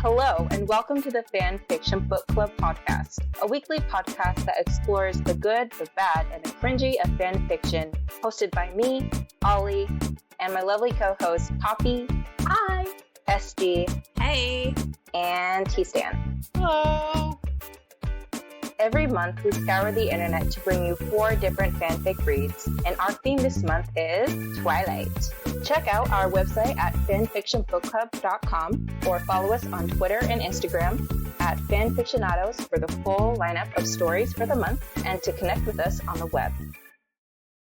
Hello, and welcome to the Fan Fiction Book Club podcast, a weekly podcast that explores the good, the bad, and the cringy of fan fiction, hosted by me, Ollie, and my lovely co-hosts, Poppy, Hi, SG, Hey, and Tstan. hello. Every month, we scour the internet to bring you 4 different fanfic reads, and our theme this month is Twilight. Check out our website at fanfictionbookclub.com or follow us on Twitter and Instagram at fanfictionados for the full lineup of stories for the month and to connect with us on the web.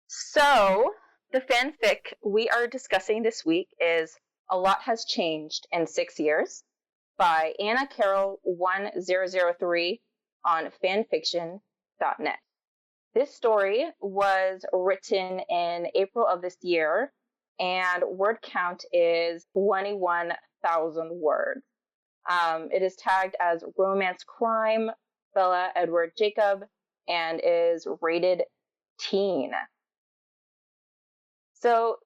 So, the fanfic we are discussing this week is A Lot Has Changed in 6 Years by Anna Carroll 1003 on fanfiction.net. This story was written in April of this year, and word count is 21,000 words. It is tagged as romance crime, Bella Edward Jacob, and is rated teen. So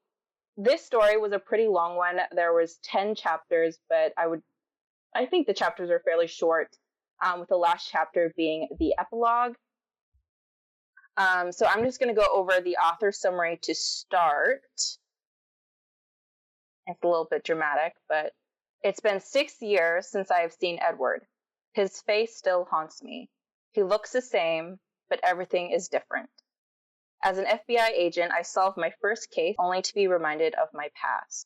this story was a pretty long one. There was 10 chapters, but I think the chapters are fairly short, with the last chapter being the epilogue. So I'm just going to go over the author summary to start. It's a little bit dramatic, but it's been 6 years since I have seen Edward. His face still haunts me. He looks the same, but everything is different. As an FBI agent, I solved my first case only to be reminded of my past.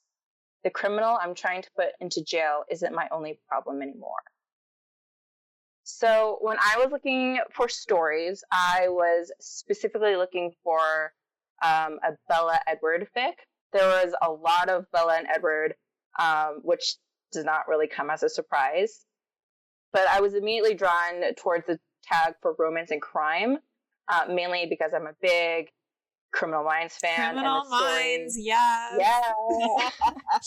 The criminal I'm trying to put into jail isn't my only problem anymore. So when I was looking for stories, I was specifically looking for a Bella Edward fic. There was a lot of Bella and Edward, which does not really come as a surprise. But I was immediately drawn towards the tag for romance and crime, mainly because I'm a big Criminal Minds fan. Criminal Minds, yeah. Yeah.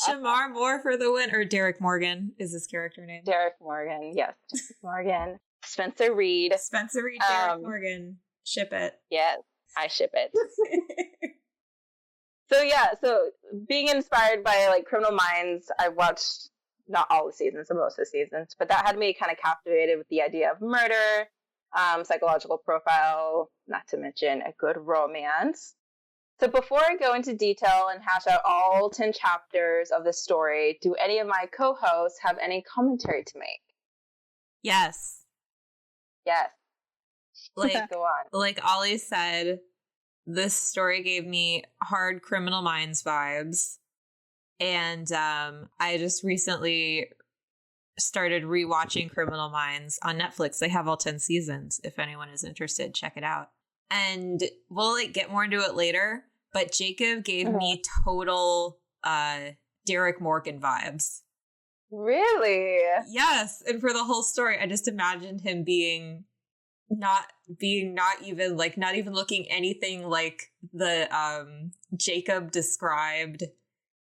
Shamar Moore for the win, or Derek Morgan is his character name. Derek Morgan, yes. Derek Morgan. Spencer Reed. Spencer Reed, Derek Morgan. Ship it. Yes, I ship it. So being inspired by like Criminal Minds, I've watched not all the seasons, but most of the seasons, but that had me kind of captivated with the idea of murder, psychological profile, not to mention a good romance. So before I go into detail and hash out all 10 chapters of this story, do any of my co-hosts have any commentary to make? Yes. Yes. Like, go on. Like Ollie said, this story gave me hard Criminal Minds vibes. And I just recently started rewatching Criminal Minds on Netflix. They have all 10 seasons. If anyone is interested, check it out. And we'll get more into it later. But Jacob gave me total Derek Morgan vibes. Really? Yes. And for the whole story, I just imagined him not even looking anything like the Jacob described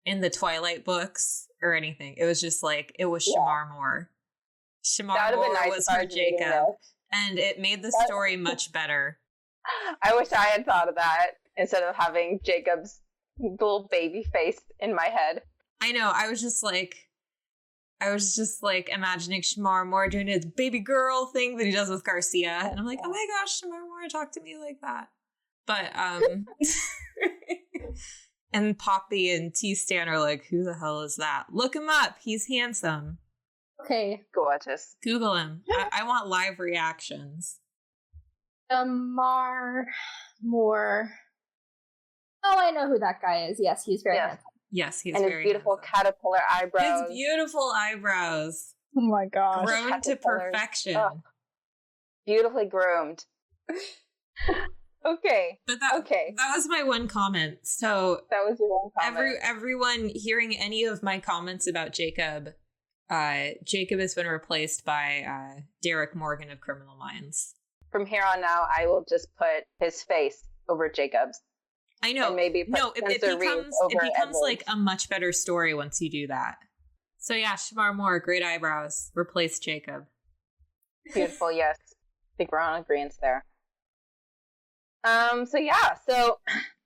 in the Twilight books or anything. It was just it was Shamar Moore. Shamar Moore was for Jacob. And it made the story much better. I wish I had thought of that instead of having Jacob's little baby face in my head. I know. I was just imagining Shamar Moore doing his baby girl thing that he does with Garcia. And I'm like, oh my gosh, Shamar Moore, talk to me like that. But, and Poppy and Tstan are like, who the hell is that? Look him up. He's handsome. Okay. Gorgeous. Google him. I want live reactions. Shamar Moore. Oh, I know who that guy is. Yes, he's very handsome. Yes, he's and very his beautiful handsome. caterpillar eyebrows. His beautiful eyebrows. Oh my gosh. Grown to perfection. Oh, beautifully groomed. Okay. But that was my one comment. So that was your one comment. Everyone hearing any of my comments about Jacob, Jacob has been replaced by Derek Morgan of Criminal Minds. From here on now, I will just put his face over Jacob's. I know. And maybe it becomes like a much better story once you do that. So yeah, Shamar Moore, great eyebrows, replace Jacob. Beautiful, yes. I think we're on agreement there. So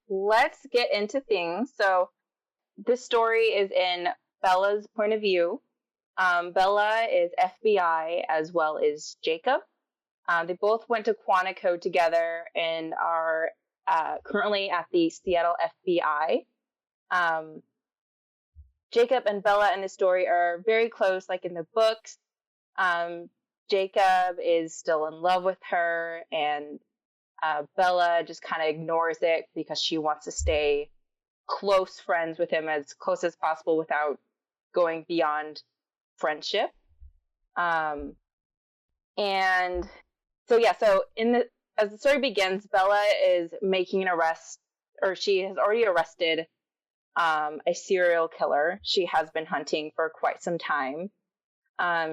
let's get into things. So this story is in Bella's point of view. Bella is FBI as well as Jacob. They both went to Quantico together and are currently at the Seattle FBI. Jacob and Bella in the story are very close, like in the books. Jacob is still in love with her, and Bella just kind of ignores it because she wants to stay close friends with him, as close as possible without going beyond friendship. And so as the story begins, Bella is making an arrest, or she has already arrested a serial killer she has been hunting for quite some time.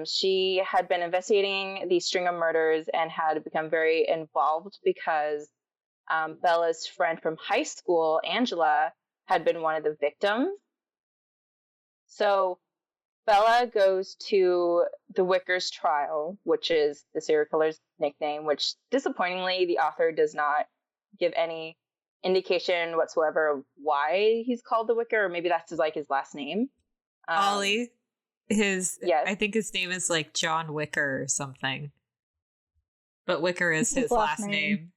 She had been investigating these string of murders and had become very involved because Bella's friend from high school, Angela, had been one of the victims. So Bella goes to the Wicker's trial, which is the serial killer's nickname, which disappointingly the author does not give any indication whatsoever of why he's called the Wicker, or maybe that's his last name. Ollie. Yes. I think his name is like John Wicker or something. But Wicker is his last name.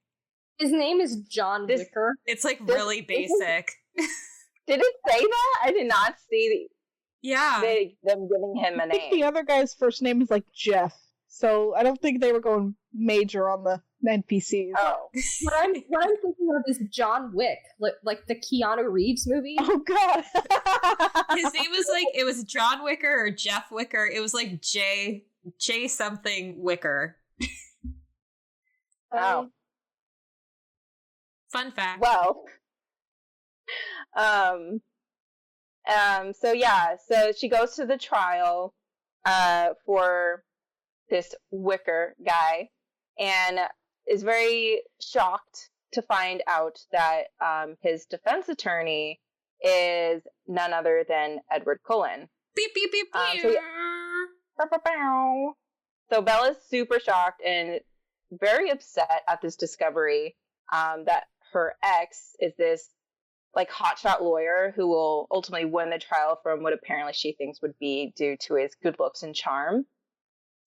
His name is John Wicker. It's like really basic. Did it say that? I did not see them giving him a name. I think the other guy's first name is like Jeff, so I don't think they were going major on the NPCs. Oh, what I'm thinking of is John Wick, like the Keanu Reeves movie. Oh God, his name was it was John Wicker or Jeff Wicker. It was like J something Wicker. Wow. Fun fact. Well. So she goes to the trial for this Wicker guy, and is very shocked to find out that his defense attorney is none other than Edward Cullen. Beep beep beep beep. So Bella's super shocked and very upset at this discovery that her ex is this hotshot lawyer who will ultimately win the trial from what apparently she thinks would be due to his good looks and charm.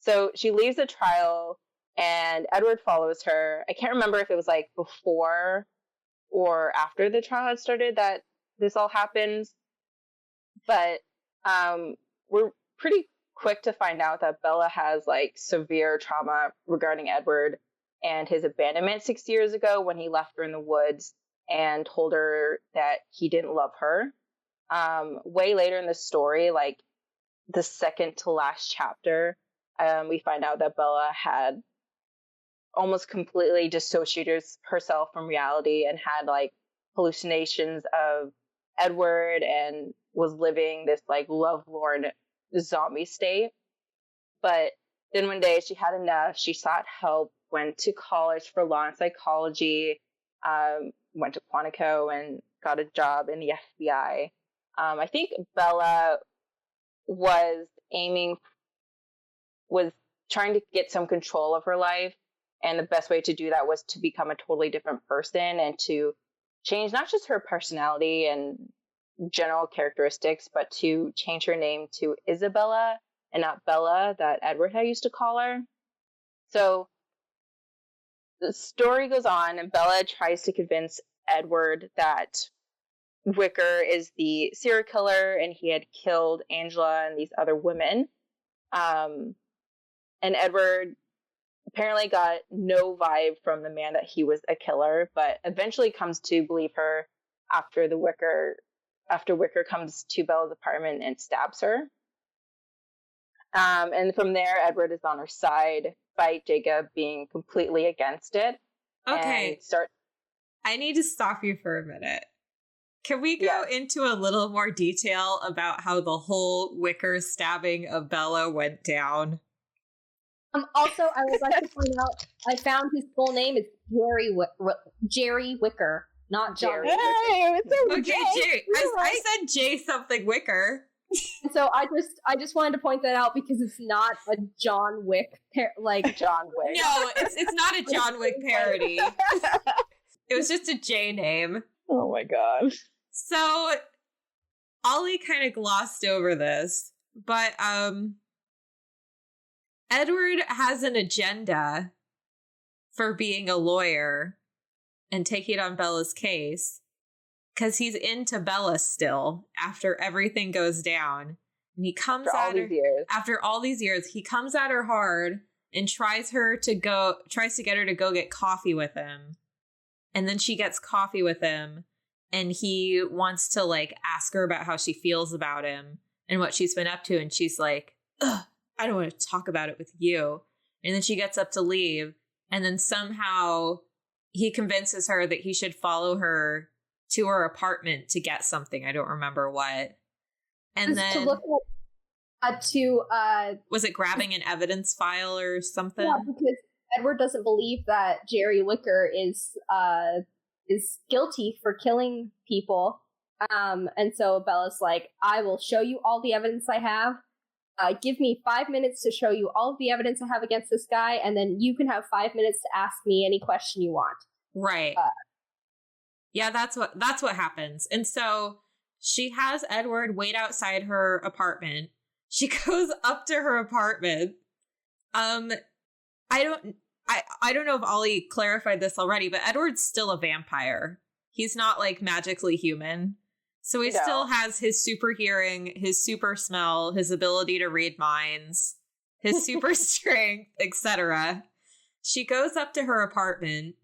So she leaves the trial and Edward follows her. I can't remember if it was before or after the trial had started that this all happens. But we're pretty quick to find out that Bella has severe trauma regarding Edward and his abandonment 6 years ago when he left her in the woods and told her that he didn't love her. Way later in the story, the second to last chapter, we find out that Bella had almost completely dissociated herself from reality and had hallucinations of Edward and was living this lovelorn zombie state. But then one day she had enough. She sought help, went to college for law and psychology, went to Quantico and got a job in the FBI. I think Bella was trying to get some control of her life. And the best way to do that was to become a totally different person and to change not just her personality and general characteristics, but to change her name to Isabella and not Bella that Edward had used to call her. So the story goes on, and Bella tries to convince Edward that Wicker is the serial killer and he had killed Angela and these other women. And Edward apparently got no vibe from the man that he was a killer, but eventually comes to believe her after Wicker comes to Bella's apartment and stabs her. And from there, Edward is on her side, despite Jacob being completely against it. Okay. I need to stop you for a minute. Can we go into a little more detail about how the whole Wicker stabbing of Bella went down? Also, I would like to point out, I found his full name is Jerry Wicker, not John. Hey, it's okay, Jerry. I said J something Wicker. And so I just wanted to point that out because it's not a John Wick John Wick. No, it's not a John Wick parody. It was just a J name. Oh my god. So Ollie kind of glossed over this, but Edward has an agenda for being a lawyer and taking on Bella's case because he's into Bella still after everything goes down. And he comes after all these years, he comes at her hard and tries to get her to go get coffee with him. And then she gets coffee with him and he wants to like ask her about how she feels about him and what she's been up to. And she's like, ugh, I don't want to talk about it with you. And then she gets up to leave. And then somehow he convinces her that he should follow her to her apartment to get something. I don't remember what. And then to look at was it grabbing an evidence file or something? Yeah, because Edward doesn't believe that Jerry Wicker is guilty for killing people. And so Bella's like, I will show you all the evidence I have. Give me 5 minutes to show you all of the evidence I have against this guy, and then you can have 5 minutes to ask me any question you want. Right. Yeah, that's what happens. And so she has Edward wait outside her apartment. She goes up to her apartment. I don't know if Ollie clarified this already, but Edward's still a vampire. He's not like magically human. So he still has his super hearing, his super smell, his ability to read minds, his super strength, etc. She goes up to her apartment.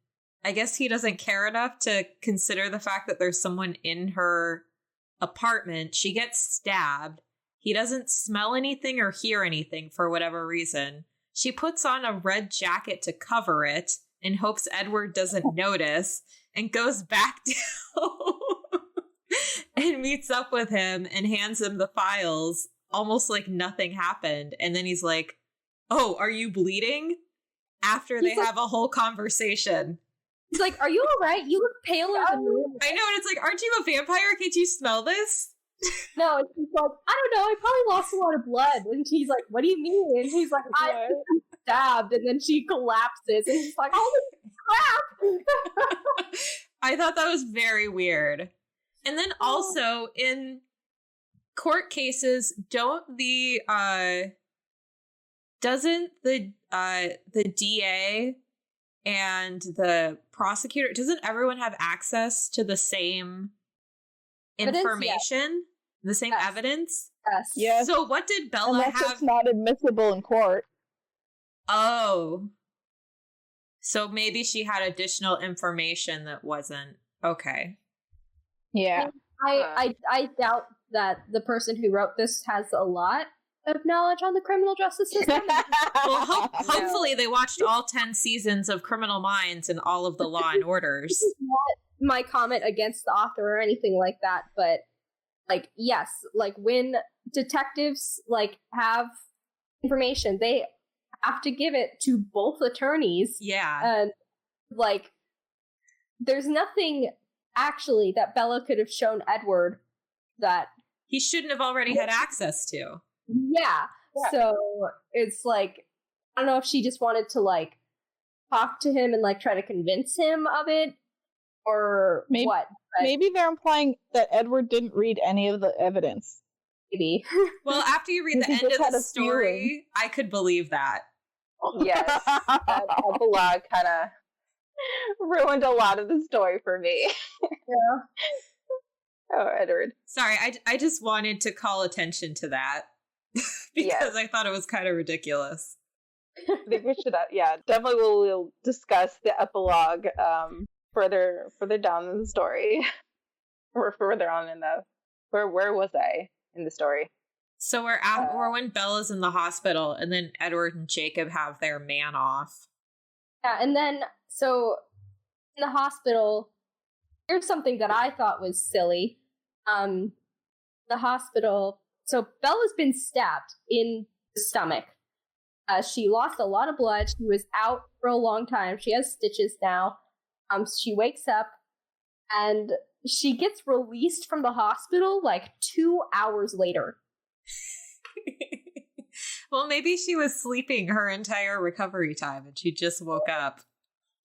I guess he doesn't care enough to consider the fact that there's someone in her apartment. She gets stabbed. He doesn't smell anything or hear anything for whatever reason. She puts on a red jacket to cover it in hopes Edward doesn't notice and goes back down and meets up with him and hands him the files almost like nothing happened. And then he's like, oh, are you bleeding? After they have a whole conversation. He's like, are you all right? You look paler than normal. I know, and it's like, aren't you a vampire? Can't you smell this? No, and she's like, I don't know, I probably lost a lot of blood. And she's like, what do you mean? And he's like, I've been stabbed. And then she collapses. And he's like, holy crap! I thought that was very weird. And then also in court cases, doesn't the DA and the prosecutor, doesn't everyone have access to the same information? The same evidence? Yes. So what did Bella Unless have? It's not admissible in court. Oh. So maybe she had additional information that wasn't okay. Yeah. I doubt that the person who wrote this has a lot of knowledge on the criminal justice system. Well, hopefully they watched all 10 seasons of Criminal Minds and all of the Law and Orders. This is not my comment against the author or anything like that, but like, yes, like when detectives like have information, they have to give it to both attorneys. Yeah. And like, there's nothing actually that Bella could have shown Edward that he shouldn't have already had access to. Yeah. So it's like, I don't know if she just wanted to like talk to him and like try to convince him of it or what. But maybe they're implying that Edward didn't read any of the evidence. maybe. Well, after you read the He end just of had the a story, I could believe that. Yes, that epilogue kind of ruined a lot of the story for me. Yeah. Oh, Edward. Sorry, I just wanted to call attention to that because I thought it was kind of ridiculous. I think we should, definitely we'll discuss the epilogue further down in the story, or further on in the where was I in the story? So we're when Bella's in the hospital, and then Edward and Jacob have their man off. Yeah, and then so in the hospital, here's something that I thought was silly. The hospital. So Bella's been stabbed in the stomach. She lost a lot of blood. She was out for a long time. She has stitches now. She wakes up and she gets released from the hospital like 2 hours later. Well, maybe she was sleeping her entire recovery time and she just woke up.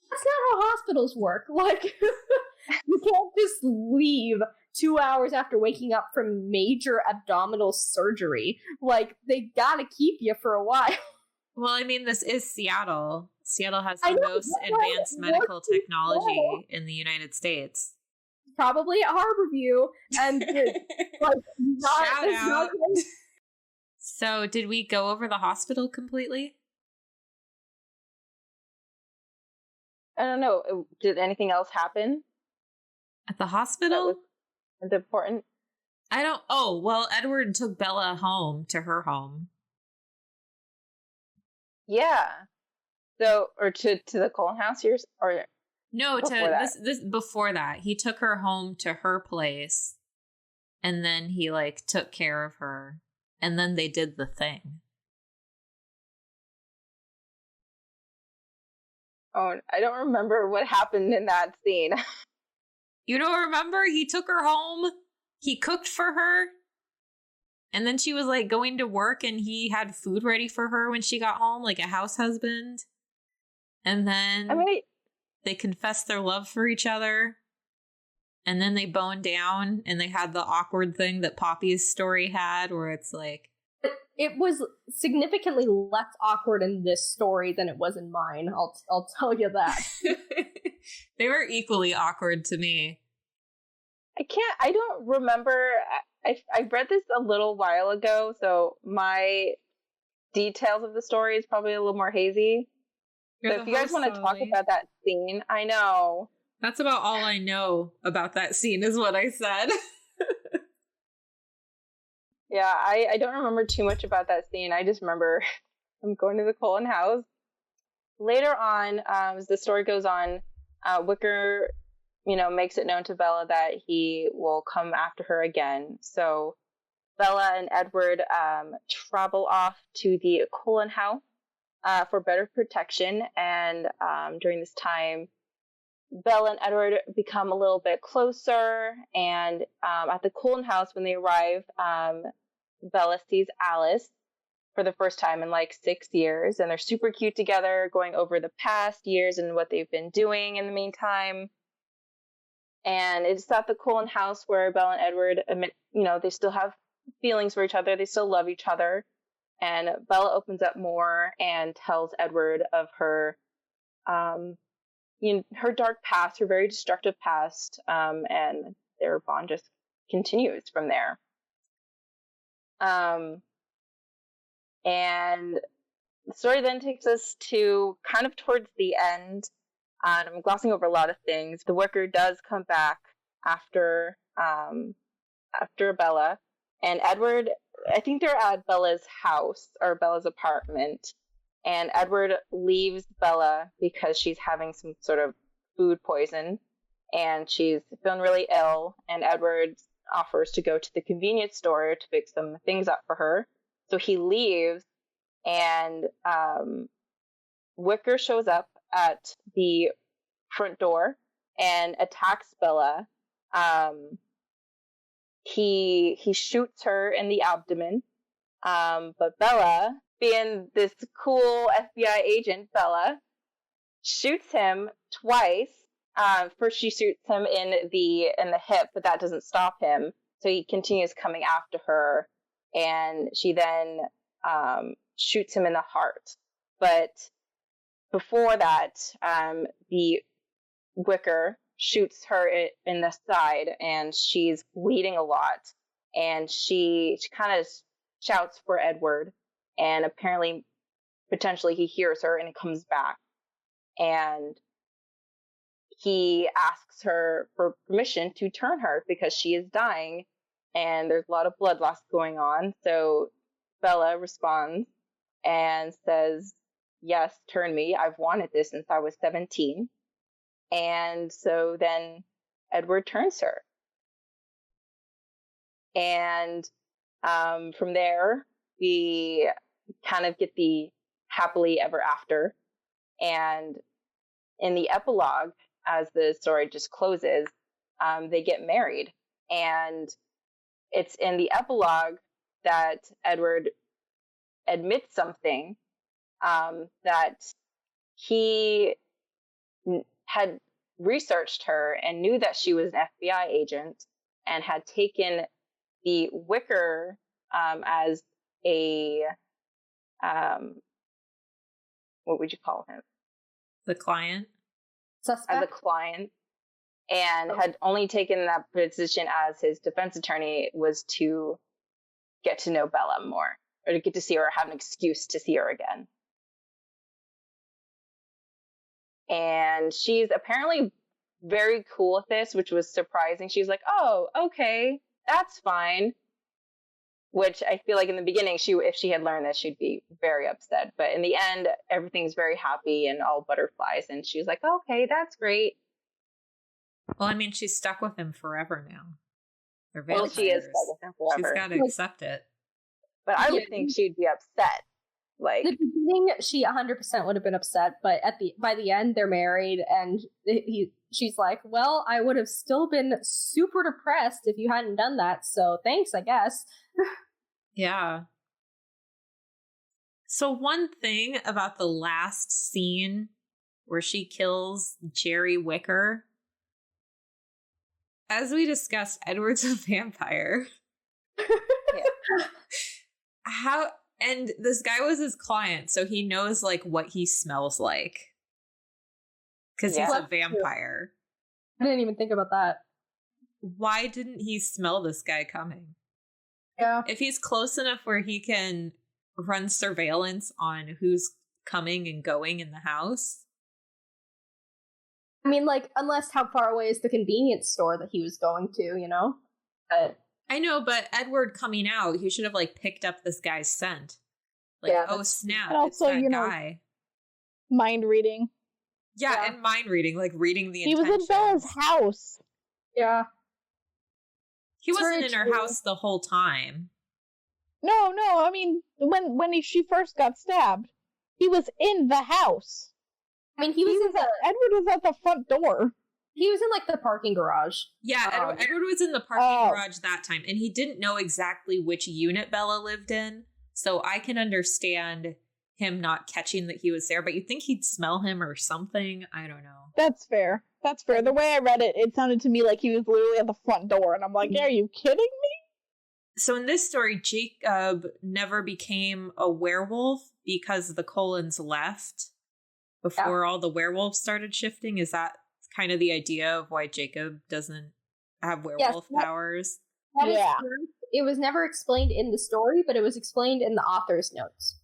That's not how hospitals work. Like, you can't just leave 2 hours after waking up from major abdominal surgery. Like, they gotta keep you for a while. Well, I mean, this is Seattle. Seattle has I the know, most that's why I advanced work medical in Seattle. technology in the United States. Probably at Harborview, and like Shout out. not So, did we go over the hospital completely? I don't know. Did anything else happen At the that hospital? was important? I don't. Oh, well, Edward took Bella home to her home. Yeah. So, or to the Colin house here, or No, Before that. this before that. He took her home to her place, and then he like took care of her, and then they did the thing. oh, I don't remember what happened in that scene. You don't remember? He took her home. He cooked for her. And then she was like going to work and he had food ready for her when she got home, like a house husband. And then I mean, they confessed their love for each other. And then they boned down and they had the awkward thing that Poppy's story had where it's like, It was significantly less awkward in this story than it was in mine. I'll tell you that. they were equally awkward to me. I don't remember. I read this a little while ago, so my details of the story is probably a little more hazy. You're So the if you guys host, want to talk Ollie. about that scene, I know. That's about all I know about that scene is what I said. Yeah, I don't remember too much about that scene. I just remember I'm going to the Colin house. Later on, as the story goes on, Wicker, makes it known to Bella that he will come after her again. So Bella and Edward travel off to the Colin house for better protection. And during this time, Bella and Edward become a little bit closer. And at the Colin house, when they arrive, Bella sees Alice for the first time in like 6 years. And they're super cute together, going over the past years and what they've been doing in the meantime. And it's at the Colin house where Bella and Edward admit, they still have feelings for each other. They still love each other. And Bella opens up more and tells Edward of her, her dark past, her very destructive past. And their bond just continues from there. And the story then takes us to kind of towards the end. And I'm glossing over a lot of things. The Wicker does come back after Bella, and Edward. I think they're at Bella's house or Bella's apartment, and Edward leaves Bella because she's having some sort of food poison, and she's feeling really ill. And Edward offers to go to the convenience store to pick some things up for her. So he leaves, and Wicker shows up at the front door and attacks Bella. He shoots her in the abdomen. But Bella, being this cool FBI agent, Bella shoots him twice. First she shoots him in the hip, but that doesn't stop him. So he continues coming after her, and she then shoots him in the heart. But before that, the Wicker shoots her in the side, and she's bleeding a lot. And she kind of shouts for Edward, and apparently, potentially, he hears her and comes back. And he asks her for permission to turn her because she is dying, and there's a lot of blood loss going on. So Bella responds and says, "Yes, turn me. I've wanted this since I was 17. And so then Edward turns her. And from there, we kind of get the happily ever after. And in the epilogue, as the story just closes, they get married. And it's in the epilogue that Edward admits something, that he had researched her and knew that she was an FBI agent and had taken the Wicker as a what would you call him? The client? Suspect? As a client, and had only taken that position as his defense attorney was to get to know Bella more, or to get to see her, or have an excuse to see her again. And she's apparently very cool with this, which was surprising. She's like, oh, okay, that's fine. Which I feel like in the beginning, if she had learned this, she'd be very upset. But in the end, everything's very happy and all butterflies. And she's like, okay, that's great. Well, I mean, she's stuck with him forever now. They're Well, vampires. she is stuck with him forever. She's got to accept it. But I would think she'd be upset. Like, the beginning, she 100% would have been upset, but by the end, they're married, and she's like, well, I would have still been super depressed if you hadn't done that, so thanks, I guess. Yeah. So one thing about the last scene where she kills Jerry Wicker, as we discussed, Edward's a vampire. How... And this guy was his client, so he knows, like, what he smells like. Because he's a vampire. I didn't even think about that. Why didn't he smell this guy coming? Yeah. If he's close enough where he can run surveillance on who's coming and going in the house. I mean, like, unless how far away is the convenience store that he was going to, you know? But... I know, but Edward coming out, he should have, like, picked up this guy's scent. Like, oh, snap, it's that guy. Mind reading. Yeah, and mind reading, like, reading the intentions. He was in Bella's house. Yeah. He wasn't in her house the whole time. No, I mean, when she first got stabbed, he was in the house. I mean, Edward was at the front door. He was in, like, the parking garage. Yeah, Edward was in the parking garage that time, and he didn't know exactly which unit Bella lived in, so I can understand him not catching that he was there, but you'd think he'd smell him or something. I don't know. That's fair. The way I read it, it sounded to me like he was literally at the front door, and I'm like, are you kidding me? So in this story, Jacob never became a werewolf because the Colons left before all the werewolves started shifting. Is that kind of the idea of why Jacob doesn't have werewolf powers? That is true. It was never explained in the story, but it was explained in the author's notes.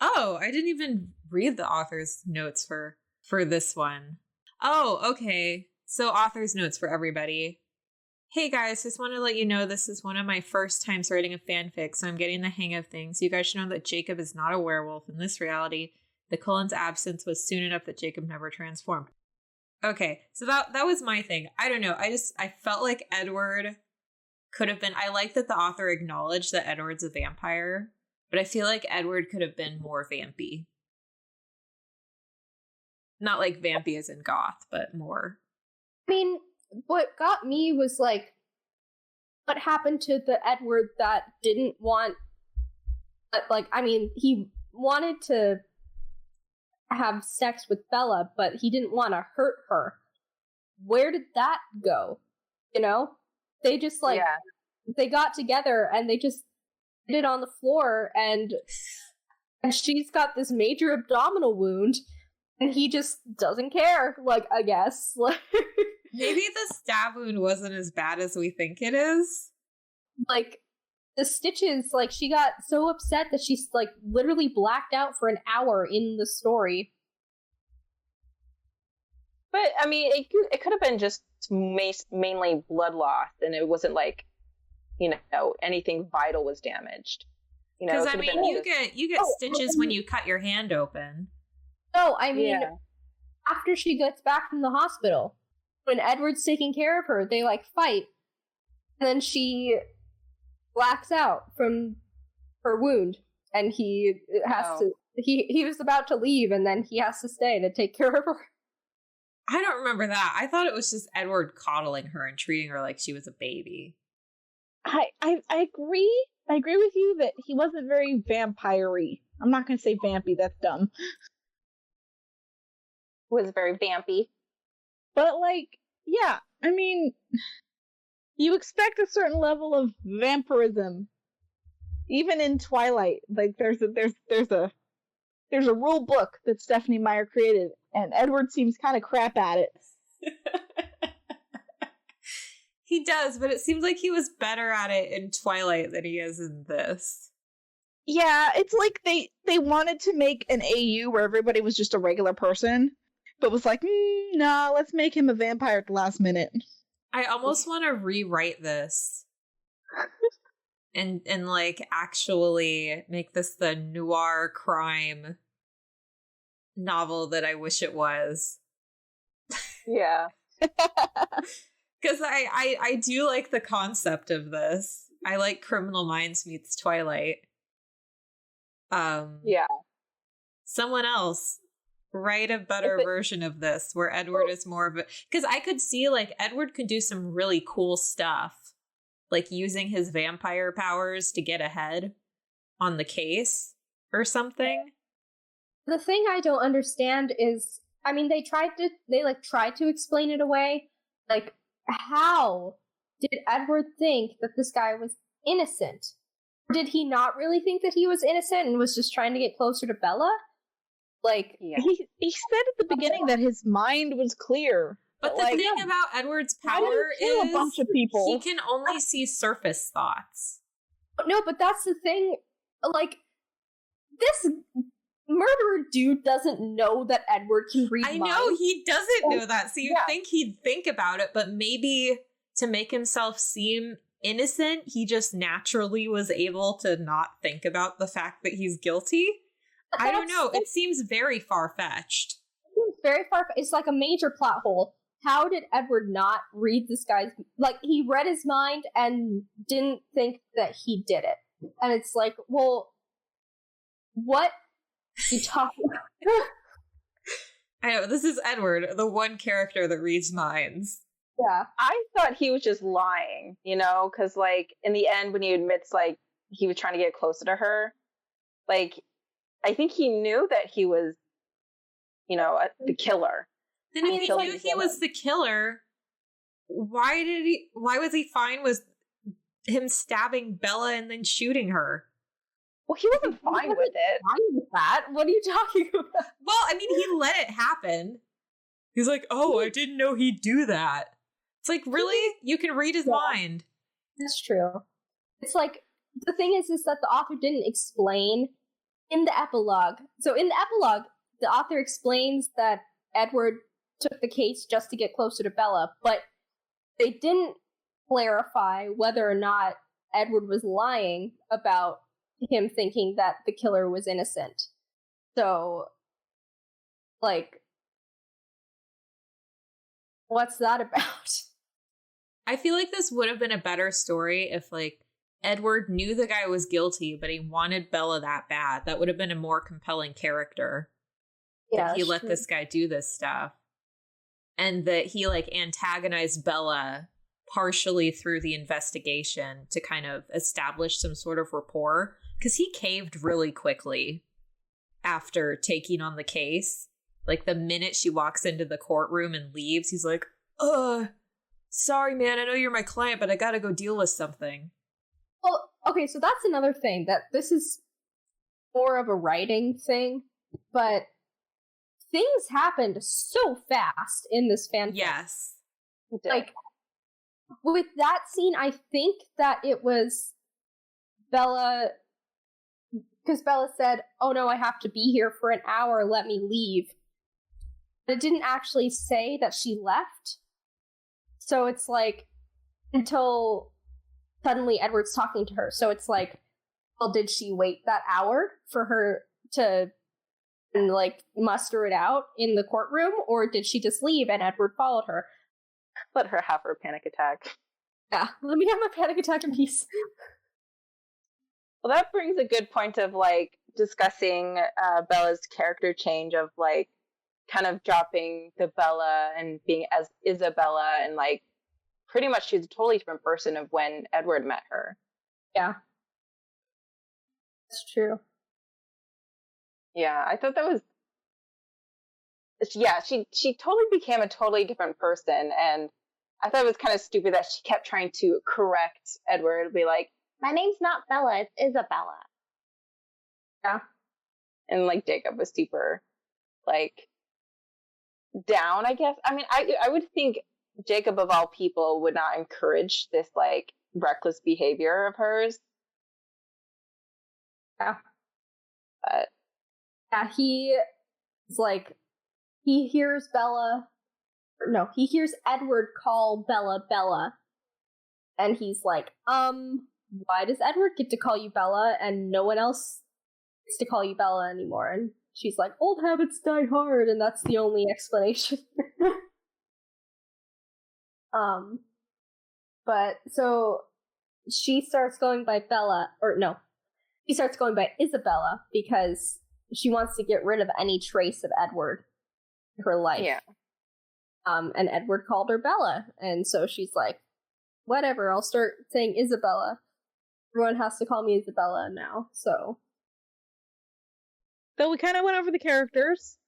Oh, I didn't even read the author's notes for this one. Oh, okay. So author's notes for everybody. Hey guys, just want to let you know this is one of my first times writing a fanfic, so I'm getting the hang of things. You guys should know that Jacob is not a werewolf in this reality. The Cullen's absence was soon enough that Jacob never transformed. Okay, so that was my thing. I don't know. I felt like Edward could have been... I like that the author acknowledged that Edward's a vampire, but I feel like Edward could have been more vampy. Not like vampy as in goth, but more. I mean, what got me was, like, what happened to the Edward that didn't want... Like, I mean, he wanted to have sex with Bella, but he didn't want to hurt her. Where did that go? You know? They just, like, they got together and they just did it on the floor, and she's got this major abdominal wound, and he just doesn't care, like, I guess. Maybe the stab wound wasn't as bad as we think it is. Like, the stitches, like, she got so upset that she's, like, literally blacked out for an hour in the story. But, I mean, it could have been just mainly blood loss, and it wasn't like, you know, anything vital was damaged. You know, because, I mean, you get stitches when you cut your hand open. No, I mean, after she gets back from the hospital, when Edward's taking care of her, they, like, fight, and then she blacks out from her wound, and he has to he was about to leave, and then he has to stay to take care of her. I don't remember that. I thought it was just Edward coddling her and treating her like she was a baby. I agree. I agree with you that he wasn't very vampire-y. I'm not going to say vampy, that's dumb. Was very vampy. But, like, yeah, I mean, you expect a certain level of vampirism. Even in Twilight, like, there's a there's a rule book that Stephanie Meyer created, and Edward seems kind of crap at it. He does, but it seems like he was better at it in Twilight than he is in this. Yeah, it's like they wanted to make an AU where everybody was just a regular person, but was like, no, let's make him a vampire at the last minute. I almost want to rewrite this and like actually make this the noir crime novel that I wish it was. Yeah. Because I do like the concept of this. I like Criminal Minds meets Twilight. Yeah. Someone else write a better version of this where Edward is more of a... Because I could see, like, Edward could do some really cool stuff. Like, using his vampire powers to get ahead on the case or something. The thing I don't understand is, I mean, they tried to explain it away. Like, how did Edward think that this guy was innocent? Did he not really think that he was innocent and was just trying to get closer to Bella? Like, yeah. He said at the beginning that his mind was clear. But the thing about Edward's power is a bunch of people. He can only see surface thoughts. No, but that's the thing. Like, this murderer dude doesn't know that Edward can read minds. I know, he doesn't know that. So you'd think he'd think about it, but maybe to make himself seem innocent, he just naturally was able to not think about the fact that he's guilty. I don't know. It seems very far-fetched. Very far. It's like a major plot hole. How did Edward not read this guy's... Like, he read his mind and didn't think that he did it. And it's like, well, what are you talking about? I know, this is Edward, the one character that reads minds. Yeah. I thought he was just lying, you know, because, like, in the end, when he admits, like, he was trying to get closer to her, like, I think he knew that he was, you know, the killer. Then if he knew he was the killer, why was he fine with him stabbing Bella and then shooting her? Well, he wasn't fine with it. Fine with that? What are you talking about? Well, I mean, he let it happen. He's like, oh, I didn't know he'd do that. It's like, really? You can read his mind. That's true. It's like, the thing is that the author didn't explain in the epilogue. So in the epilogue, the author explains that Edward took the case just to get closer to Bella, but they didn't clarify whether or not Edward was lying about him thinking that the killer was innocent. So, like, what's that about? I feel like this would have been a better story if, like, Edward knew the guy was guilty, but he wanted Bella that bad. That would have been a more compelling character. Yeah, that he let this guy do this stuff. And that he, like, antagonized Bella partially through the investigation to kind of establish some sort of rapport. Because he caved really quickly after taking on the case. Like, the minute she walks into the courtroom and leaves, he's like, sorry, man, I know you're my client, but I gotta go deal with something. Well, okay, so that's another thing, that this is more of a writing thing, but things happened so fast in this fanfic. Yes. Like, with that scene, I think that it was Bella, because Bella said, oh no, I have to be here for an hour, let me leave. But it didn't actually say that she left. So it's like, until suddenly Edward's talking to her. So it's like, well, did she wait that hour for her to, like, muster it out in the courtroom? Or did she just leave and Edward followed her? Let her have her panic attack. Yeah, let me have my panic attack in peace. Well, that brings a good point of, like, discussing Bella's character change of, like, kind of dropping the Bella and being as Isabella, and, like, pretty much she's a totally different person of when Edward met her. Yeah. That's true. Yeah, I thought that was... Yeah, she totally became a totally different person, and I thought it was kind of stupid that she kept trying to correct Edward, be like, my name's not Bella, it's Isabella. Yeah. and like Jacob was super like down, I guess. I mean, I would think Jacob of all people would not encourage this like reckless behavior of hers. Yeah. But yeah, he hears he hears Edward call Bella Bella, and he's like, why does Edward get to call you Bella and no one else gets to call you Bella anymore? And she's like, old habits die hard, and that's the only explanation. But so she starts going by she starts going by Isabella because she wants to get rid of any trace of Edward in her life. yeah. And Edward called her Bella, and so she's like, whatever, I'll start saying Isabella. Everyone has to call me Isabella now, so. So we kind of went over the characters.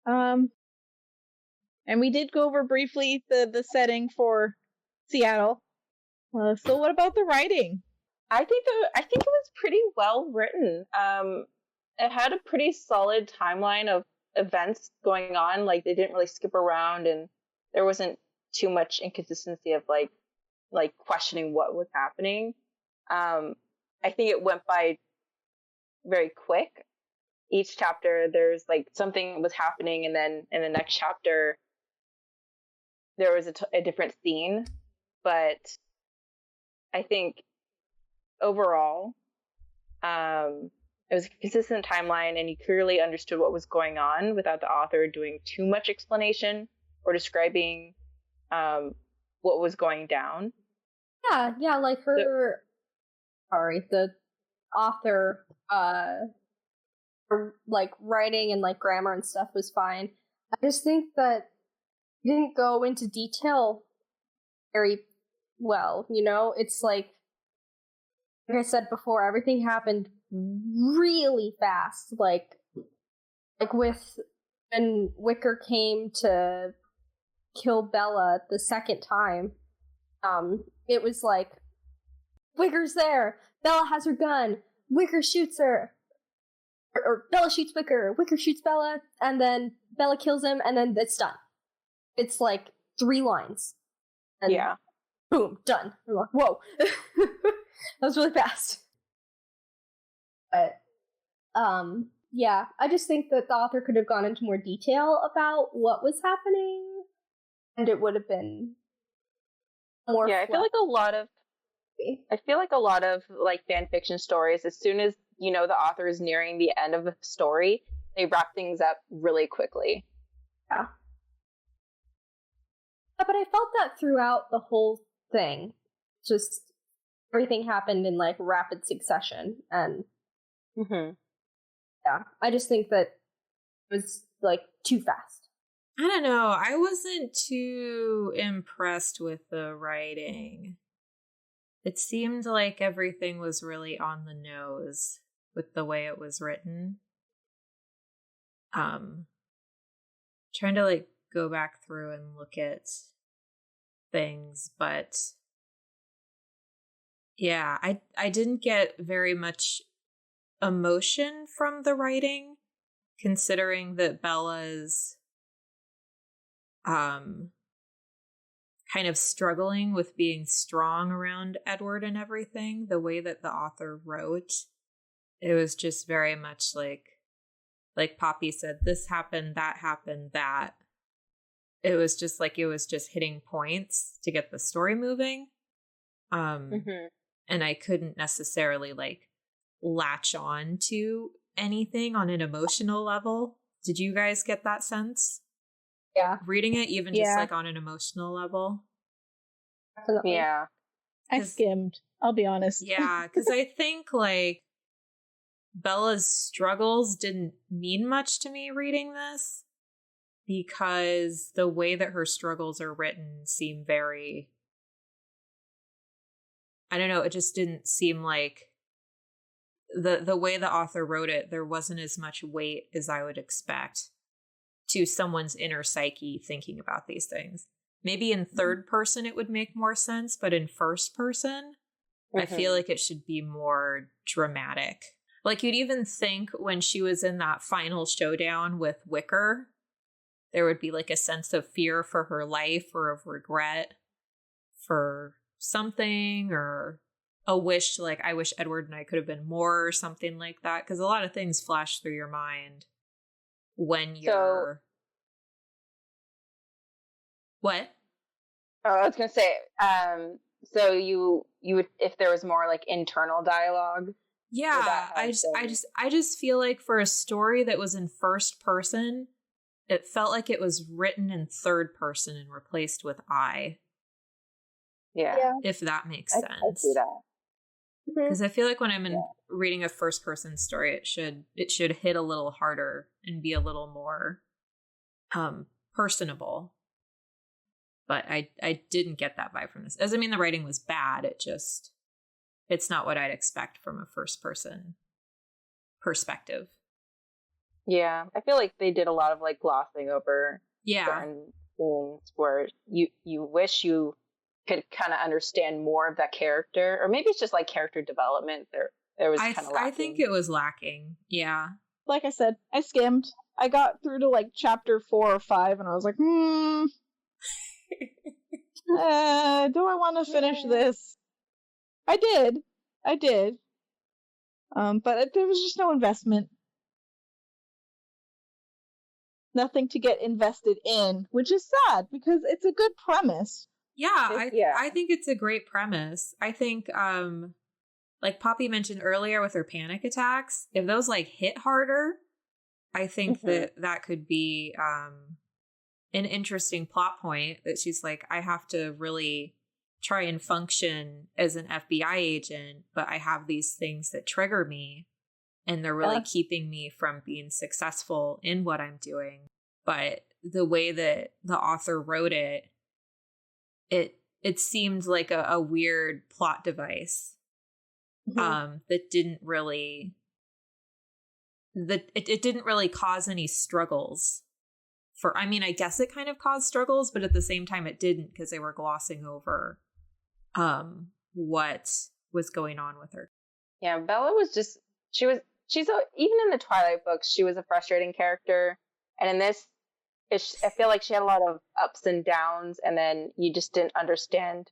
And we did go over briefly the setting for Seattle. So what about the writing? I think it was pretty well written. It had a pretty solid timeline of events going on. Like they didn't really skip around, and there wasn't too much inconsistency of like questioning what was happening. I think it went by very quick. Each chapter, there's like something was happening, and then in the next chapter, there was a different scene. But I think overall, it was a consistent timeline, and you clearly understood what was going on without the author doing too much explanation or describing what was going down. Yeah, like the author, like writing and like grammar and stuff was fine. I just think that he didn't go into detail very well, you know? It's like I said before, everything happened really fast. Like with when Wicker came to kill Bella the second time, it was like, Wicker's there! Bella has her gun! Wicker shoots her! Or Bella shoots Wicker, Wicker shoots Bella, and then Bella kills him, and then it's done. It's like 3 lines. And yeah. Boom, done. I'm like, whoa. That was really fast. But, yeah, I just think that the author could have gone into more detail about what was happening, and it would have been more. Yeah, I feel like a lot of like fan fiction stories, as soon as the author is nearing the end of the story, they wrap things up really quickly. Yeah. But I felt that throughout the whole thing. Just everything happened in like rapid succession, and yeah, I just think that it was like too fast. I don't know. I wasn't too impressed with the writing. It seemed like everything was really on the nose with the way it was written. Trying to like go back through and look at things, but yeah, I didn't get very much emotion from the writing, considering that Bella's kind of struggling with being strong around Edward and everything. The way that the author wrote, it was just very much like Poppy said, this happened, that. It was just hitting points to get the story moving. And I couldn't necessarily like latch on to anything on an emotional level. Did you guys get that sense? Yeah. Reading it, even just like on an emotional level? Definitely. Yeah. I skimmed, I'll be honest. Yeah, because I think like Bella's struggles didn't mean much to me reading this, because the way that her struggles are written seem very, I don't know, it just didn't seem like the way the author wrote it, there wasn't as much weight as I would expect to someone's inner psyche thinking about these things. Maybe in third person it would make more sense, but in first person, I feel like it should be more dramatic. Like, you'd even think when she was in that final showdown with Wicker, there would be like a sense of fear for her life or of regret for something, or a wish, like, I wish Edward and I could have been more, or something like that. Because a lot of things flash through your mind when you're... What? Oh, I was gonna say, so you would, if there was more like internal dialogue. Yeah, I just feel like for a story that was in first person, it felt like it was written in third person and replaced with I. Yeah. If that makes sense. I see that. Because I feel like when I'm reading a first person story, it should hit a little harder and be a little more personable. But I didn't get that vibe from this. Doesn't mean the writing was bad. It's not what I'd expect from a first person perspective. Yeah, I feel like they did a lot of like glossing over certain things where you wish you could kind of understand more of that character, or maybe it's just like character development. There was kind of lacking. I think it was lacking. Yeah. Like I said, I skimmed. I got through to like chapter 4 or 5, and I was like, do I want to finish this? I did. But there was just no investment. Nothing to get invested in, which is sad because it's a good premise. Yeah, I think it's a great premise. I think, like Poppy mentioned earlier with her panic attacks, if those like hit harder, I think that could be an interesting plot point, that she's like, I have to really try and function as an FBI agent, but I have these things that trigger me, and they're really keeping me from being successful in what I'm doing. But the way that the author wrote it, it seemed like a weird plot device that didn't really it didn't really cause any struggles. I mean, I guess it kind of caused struggles, but at the same time it didn't, because they were glossing over what was going on with her. Yeah, Bella was just, even in the Twilight books, she was a frustrating character. And in this, I feel like she had a lot of ups and downs, and then you just didn't understand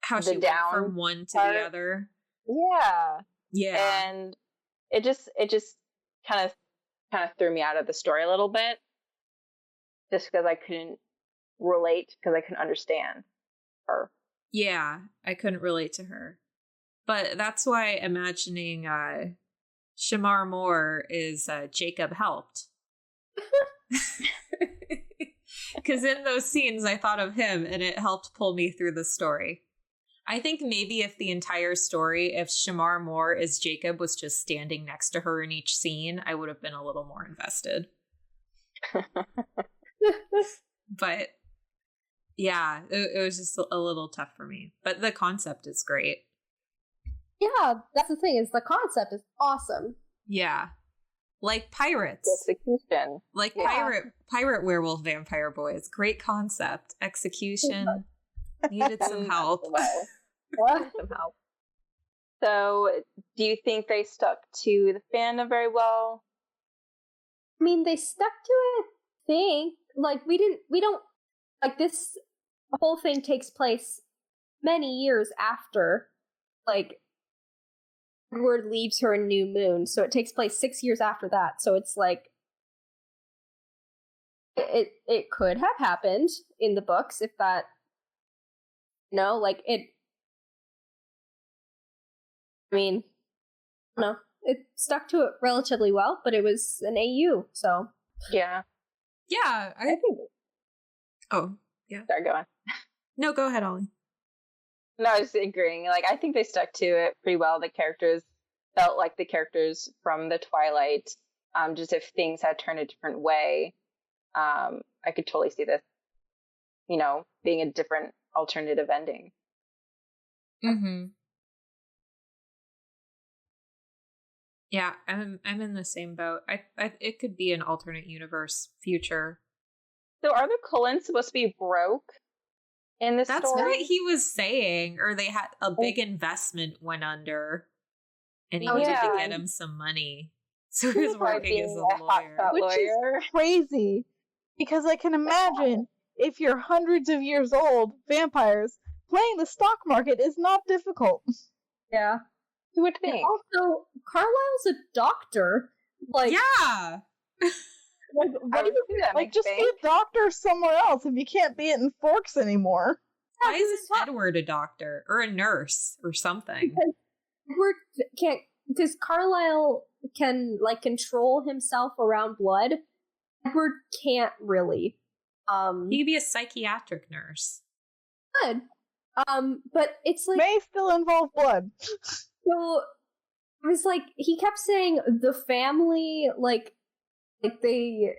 how she went from one to the other. Yeah. Yeah. And it just kind of threw me out of the story a little bit, just because I couldn't relate, because I couldn't understand her. Yeah, I couldn't relate to her. But that's why imagining Shamar Moore is Jacob helped. Because in those scenes, I thought of him, and it helped pull me through the story. I think maybe if the entire story, if Shamar Moore as Jacob was just standing next to her in each scene, I would have been a little more invested. But yeah, it was just a little tough for me. But the concept is great. Yeah, that's the thing, is the concept is awesome. Yeah. Like pirates. Execution. Like pirate werewolf vampire boys. Great concept. Execution. Needed some help. So, do you think they stuck to the fandom very well? I mean, they stuck to it, I think. Like, we don't, like, this whole thing takes place many years after, like, Edward leaves her in New Moon, so it takes place 6 years after that. So it's like, it could have happened in the books if that, like it. I mean, no, it stuck to it relatively well, but it was an AU, so yeah. I think. Oh, yeah. Sorry, go on. No, go ahead, Ollie. No, I was just agreeing. Like, I think they stuck to it pretty well. The characters felt like the characters from the Twilight. Just if things had turned a different way, I could totally see this, being a different alternative ending. Mm-hmm. Yeah, I'm in the same boat. It could be an alternate universe future. So are the Cullens supposed to be broke in this story? That's what he was saying. Or they had a big investment went under. And he Oh, needed to yeah. get him some money. So he was By working being as a a hot lawyer. shot Which lawyer. is crazy. Because I can imagine if you're hundreds of years old, vampires, playing the stock market is not difficult. Yeah. You would And think. also, Carlisle's a doctor. Like, Yeah. like what do you do that? Like, Makes just be sense. a doctor somewhere else if you can't be it in Forks anymore. Why isn't Edward a doctor or a nurse or something? Edward can't, because Carlisle can like control himself around blood. Edward can't really. He could be a psychiatric nurse. Good. But it's like May still involve blood. so. It was like he kept saying the family, like they,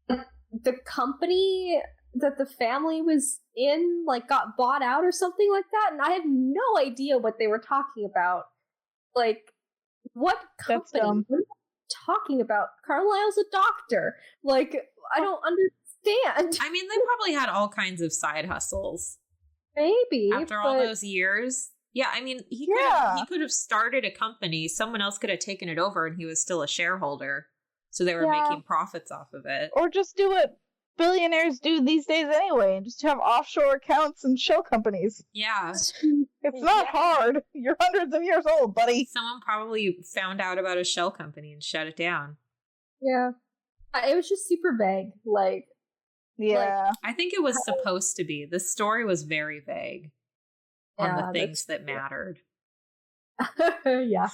the company that the family was in, like got bought out or something like that, and I had no idea what they were talking about. Like, what That's company? dumb. What are you talking about? Carlisle's a doctor. Like, I don't understand. I mean, they probably had all kinds of side hustles Maybe after all but- those years. Yeah, I mean, he could have started a company. Someone else could have taken it over, and he was still a shareholder. So they were Yeah. making profits off of it. Or just do what billionaires do these days anyway, and just have offshore accounts and shell companies. Yeah. It's not hard. You're hundreds of years old, buddy. Someone probably found out about a shell company and shut it down. Yeah, it was just super vague. Like, Yeah. I think it was supposed to be. The story was very vague on Yeah, the things that mattered. yeah.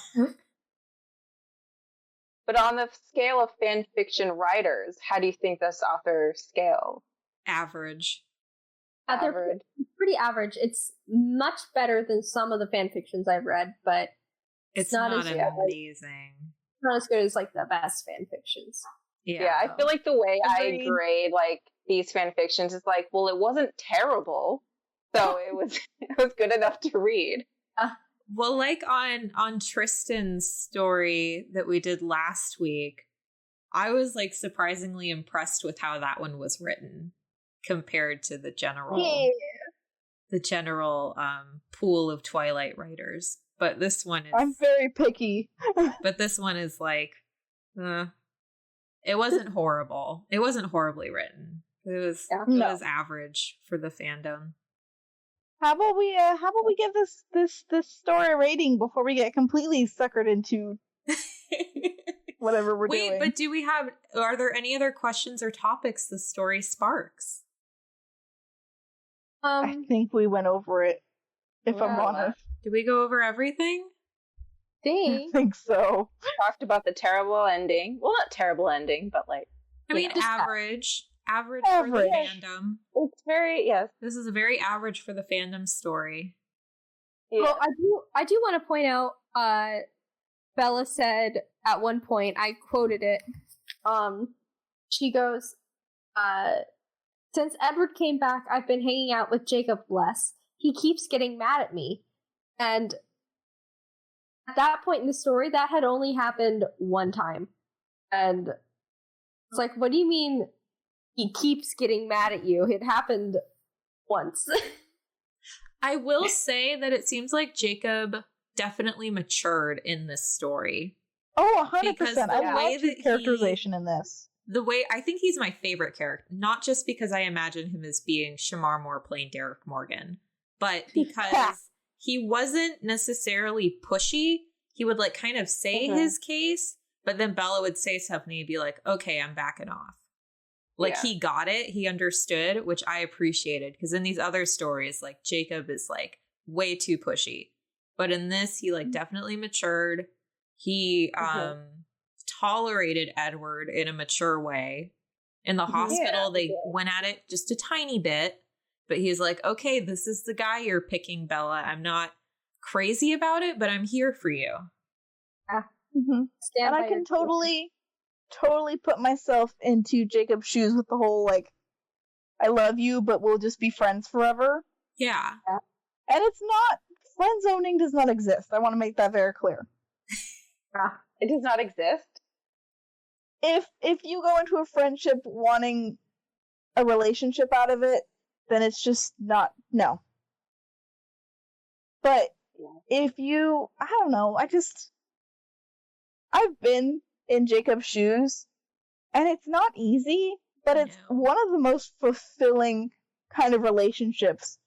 But on the scale of fan fiction writers, how do you think this author scales? Average. They're Average. pretty average. It's much better than some of the fan fictions I've read, but It's not not as amazing. not as good as like the best fan fictions. Yeah, I feel like the way Agreed. I grade like these fan fictions is like, well, it wasn't terrible, so it was good enough to read. Well, like on Tristan's story that we did last week, I was like surprisingly impressed with how that one was written compared to the general pool of Twilight writers. But this one is I'm very picky. but this one is like it wasn't horrible. It wasn't horribly written. It was No. it was average for the fandom. How about we give this story a rating before we get completely suckered into whatever we're Wait, doing? but are there any other questions or topics the story sparks? I think we went over it, if I'm Yeah. honest. Did we go over everything? I Dang. think so. Talked about the terrible ending. Well, not terrible ending, but like I mean, just average for the Average. fandom. it's very This is a very average for the fandom story. yeah. Well, I do want to point out. Bella said at one point, I quoted it. She goes, "Since Edward came back, I've been hanging out with Jacob less. He keeps getting mad at me." And at that point in the story, that had only happened one time. And it's like, what do you mean he keeps getting mad at you? It happened once. I will say that it seems like Jacob definitely matured in this story. Oh, Because 100%. the I way love his that characterization in this. The way I think he's my favorite character, not just because I imagine him as being Shamar Moore playing Derek Morgan, but because he wasn't necessarily pushy. He would like kind of say his case, but then Bella would say something and he'd be like, okay, I'm backing off. Like he got it, he understood, which I appreciated, because in these other stories, like Jacob is like way too pushy. But in this, he like definitely matured. He tolerated Edward in a mature way. In the hospital, they went at it just a tiny bit, but he's like, okay, this is the guy you're picking, Bella. I'm not crazy about it, but I'm here for you. Mm-hmm. And I can totally put myself into Jacob's shoes with the whole, like, I love you, but we'll just be friends forever. Yeah. And it's not, friend zoning does not exist. I want to make that very clear. It does not exist. If you go into a friendship wanting a relationship out of it, then it's just not, no. But if you, I don't know, I just, I've been in Jacob's shoes, and it's not easy, but it's one of the most fulfilling kind of relationships.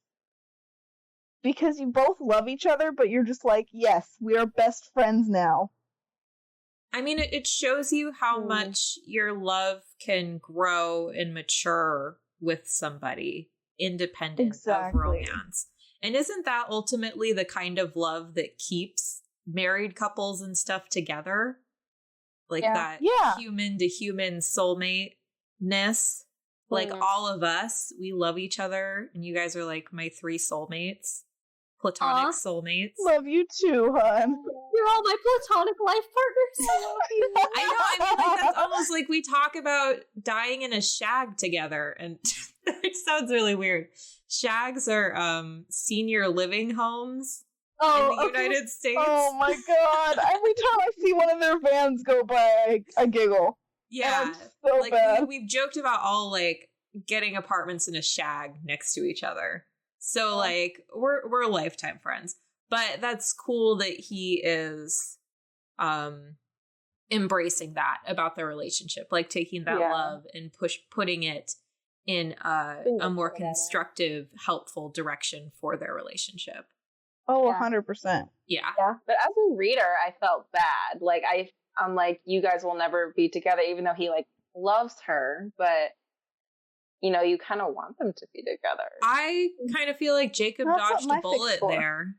Because you both love each other, but you're just like, yes, we are best friends now. I mean, it shows you how much your love can grow and mature with somebody, independent of romance. And isn't that ultimately the kind of love that keeps married couples and stuff together? Like that human to human soulmate-ness. Like all of us, we love each other, and you guys are like my 3 soulmates. Platonic soulmates. Love you too, hon. You're all my platonic life partners. I know. I mean, like, that's almost like we talk about dying in a shag together, and it sounds really weird. Shags are senior living homes in the United States. Oh my god! Every time I see one of their vans go by, I giggle. Yeah, so like bad. we've joked about all like getting apartments in a shag next to each other. So like we're lifetime friends. But that's cool that he is embracing that about their relationship, like taking that love and putting it in a more constructive, helpful direction for their relationship. Oh, 100%. Yeah. But as a reader, I felt bad. Like I'm like, you guys will never be together, even though he like loves her, but you know, you kind of want them to be together. I kind of feel like Jacob dodged a bullet there.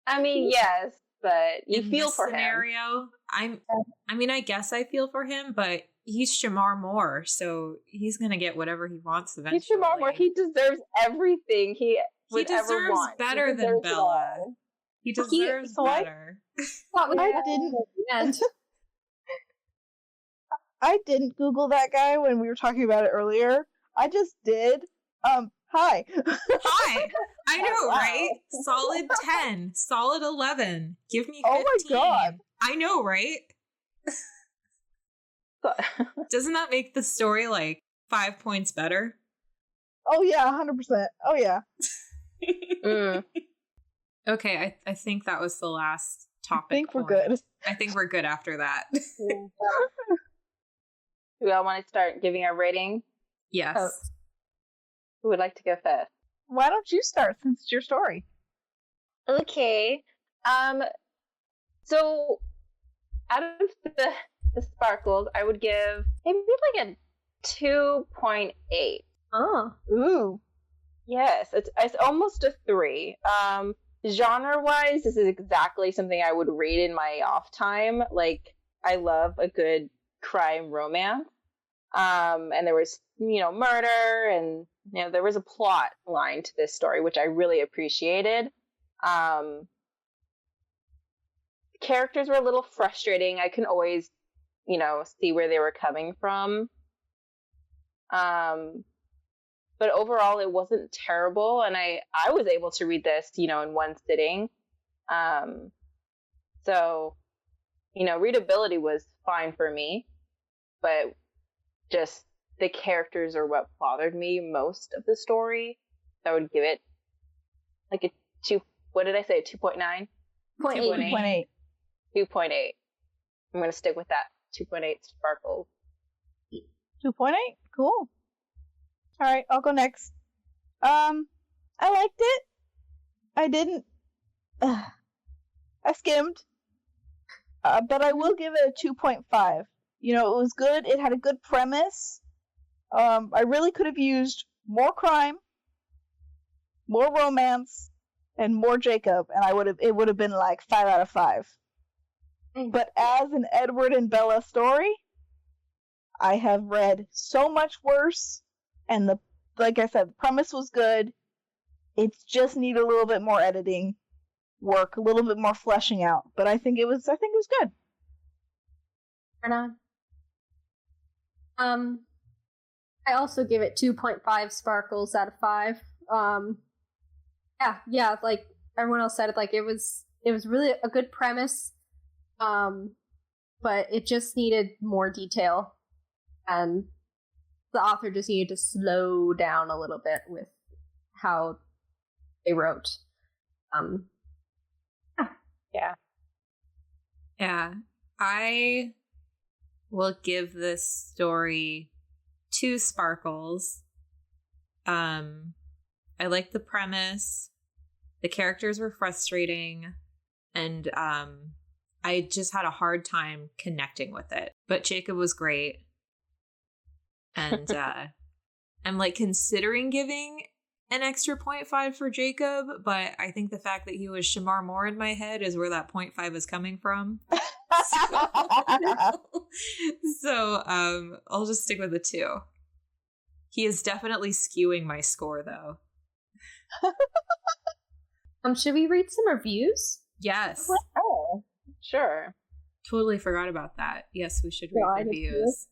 I mean, yes, but you feel for scenario, him. I mean, I guess I feel for him, but he's Shamar Moore, so he's gonna get whatever he wants eventually. He's Shamar Moore. He deserves everything he deserves better than Bella. He deserves better. I didn't Google that guy when we were talking about it earlier. I just did. Hi. Hi. I know, right? Solid 10. Solid 11. Give me 15. Oh my god. I know, right? Doesn't that make the story like 5 points better? Oh yeah, 100%. Oh yeah. Okay, I think that was the last topic. I think we're good. I think we're good after that. Do we all want to start giving our rating? Yes. Who would like to go first? Why don't you start since it's your story? Okay. So out of the sparkles, I would give maybe like a 2.8. Oh. Ooh. Yes, it's almost a 3. Genre-wise, this is exactly something I would read in my off time. Like, I love a good crime romance. And there was, murder, and, there was a plot line to this story, which I really appreciated. Characters were a little frustrating. I can always, see where they were coming from. But overall, it wasn't terrible, and I was able to read this, in one sitting. So, readability was fine for me, but just the characters are what bothered me most of the story. I would give it like a 2. What did I say? 2.9? 2.8. 2.8. I'm going to stick with that. 2.8 sparkles. 2.8? Cool. All right, I'll go next. I liked it. I didn't. I skimmed. But I will give it a 2.5. It was good. It had a good premise. I really could have used more crime, more romance, and more Jacob, and it would have been like 5 out of 5. But as an Edward and Bella story, I have read so much worse. And like I said, the premise was good. It just needed a little bit more editing work, a little bit more fleshing out. But I think it was good. Right on. I also give it 2.5 sparkles out of 5. Yeah, like everyone else said, like it was really a good premise. But it just needed more detail, and the author just needed to slow down a little bit with how they wrote. Yeah. Yeah. I will give this story 2 sparkles. I like the premise. The characters were frustrating, and I just had a hard time connecting with it. But Jacob was great. And I'm like considering giving an extra 0.5 for Jacob, but I think the fact that he was Shamar Moore in my head is where that 0.5 is coming from. So I'll just stick with the 2. He is definitely skewing my score, though. Should we read some reviews? Yes. Oh, sure. Totally forgot about that. Yes, we should read reviews.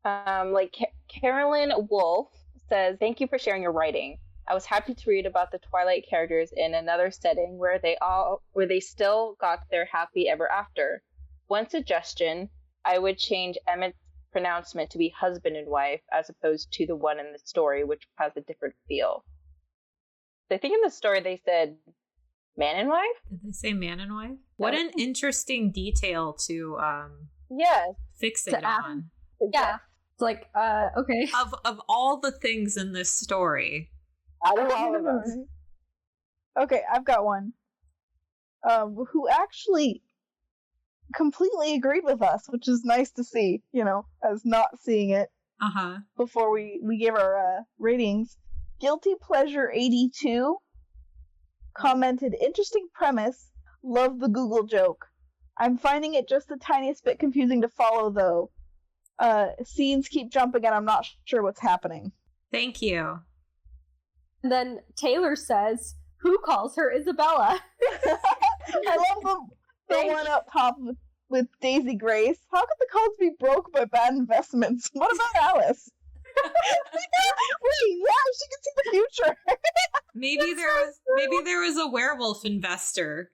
Carolyn Wolf says, "Thank you for sharing your writing. I was happy to read about the Twilight characters in another setting where they still got their happy ever after. One suggestion, I would change Emmett's pronouncement to be husband and wife as opposed to the one in the story, which has a different feel." I think in the story they said man and wife? Did they say man and wife? What an interesting detail to fixate on. Yeah. It's like, okay. Of all the things in this story. Out of all of us. Okay, I've got one. Who actually completely agreed with us, which is nice to see, as not seeing it before we gave our ratings. Guilty Pleasure 82 commented, "Interesting premise. Love the Google joke. I'm finding it just the tiniest bit confusing to follow, though. Scenes keep jumping and I'm not sure what's happening." Thank you. And then Taylor says, "Who calls her Isabella?" I love the one up top with Daisy Grace. How could the codes be broke by bad investments? What about Alice? Wait, yeah, she can see the future. Maybe there was a werewolf investor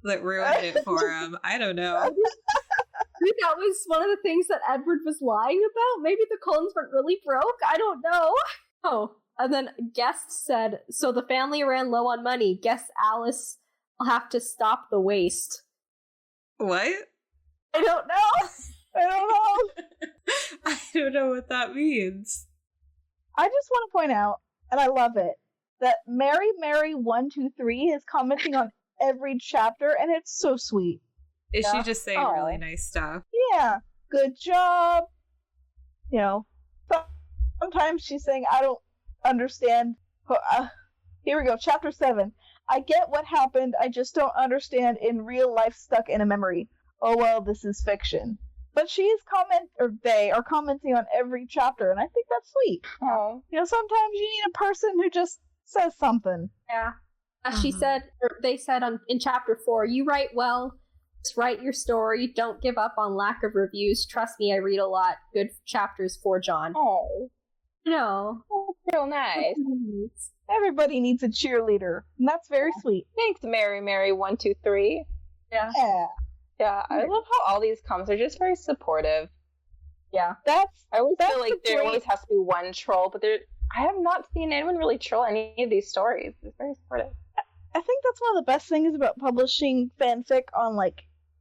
that ruined it for him. I don't know. I think that was one of the things that Edward was lying about. Maybe the Cullens weren't really broke. I don't know. Oh, and then Guest said, "So the family ran low on money. Guess Alice will have to stop the waste." What? I don't know. I don't know what that means. I just want to point out, and I love it, that Mary123 is commenting on every chapter, and it's so sweet. Is she just saying really nice stuff? Yeah. Good job. Sometimes she's saying, "I don't understand." Here we go. Chapter 7. "I get what happened. I just don't understand in real life stuck in a memory. Oh well, this is fiction." But they are commenting on every chapter, and I think that's sweet. Oh. Sometimes you need a person who just says something. Yeah. As she said, or they said in chapter 4, "You write well. Just write your story. Don't give up on lack of reviews. Trust me, I read a lot. Good chapters for John." Oh. No. That's real nice. Everybody needs a cheerleader, and that's very sweet. Thanks, Mary123. Yeah. Yeah, I love how all these comments are just very supportive. Yeah. I always feel like there always has to be one troll, but I have not seen anyone really troll any of these stories. It's very supportive. I think that's one of the best things about publishing fanfic on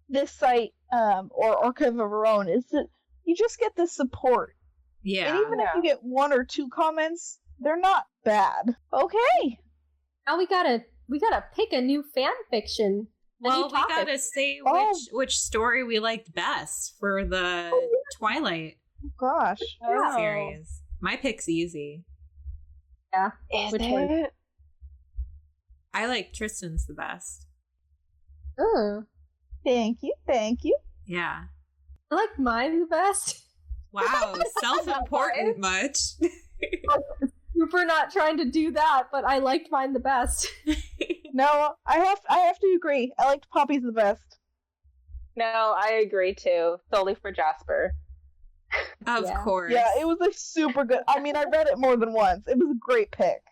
this site or Archive of Our Own is that you just get this support. Yeah. And even if you get 1 or 2 comments, they're not bad. Okay. Now we gotta pick a new fan fiction. Well, we gotta say which story we liked best for the Twilight Gosh. series. My pick's easy. Yeah. Which one? I like Tristan's the best. Oh. Thank you. Yeah. I like mine the best. Wow, self-important much. Super not trying to do that, but I liked mine the best. No, I have to agree. I liked Poppy's the best. No, I agree too. Solely for Jasper. Of course. Yeah, it was super good. I mean, I read it more than once. It was a great pick.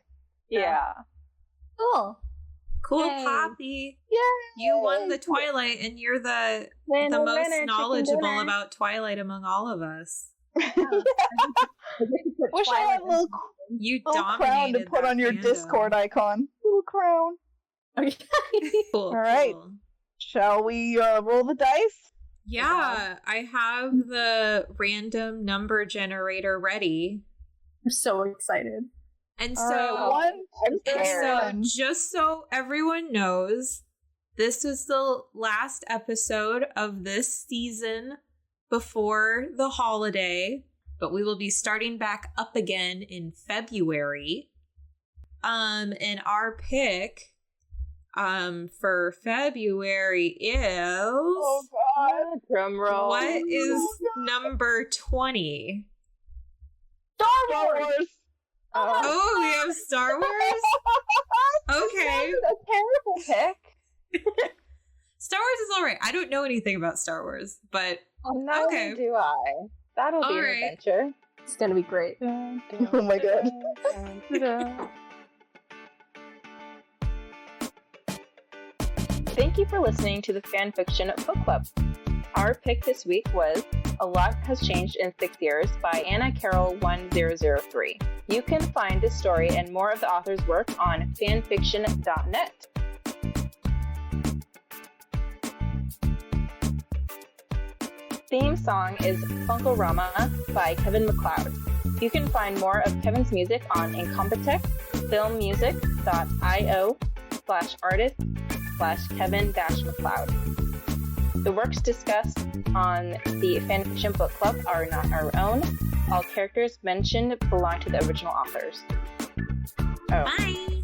Yeah. Cool. Yay. Poppy. Yay! You won the Twilight, and you're the most knowledgeable about Twilight among all of us. Wish I had a little crown to put on your fandom. Discord icon. Little crown. Okay. Cool. All right. Cool. Shall we roll the dice? Yeah, I have the random number generator ready. I'm so excited. And All so, right, I'm scared. just so everyone knows, this is the last episode of this season before the holiday, but we will be starting back up again in February. And our pick for February is Oh god. Drum roll. what is number 20? Star Wars. Oh, we have Star Wars? Okay. A terrible pick. Star Wars is alright. I don't know anything about Star Wars, but Neither okay. do I. That'll be All an right. adventure. It's gonna be great. Oh my god. Thank you for listening to the Fanfiction Book Club. Our pick this week was A Lot Has Changed in 6 Years by Anna Carroll 1003. You can find this story and more of the author's work on fanfiction.net. Theme song is Funkorama by Kevin MacLeod. You can find more of Kevin's music on Incompetech, filmmusic.io/artist/Kevin-MacLeod. The works discussed on the Fanfiction Book Club are not our own. All characters mentioned belong to the original authors. Oh. bye.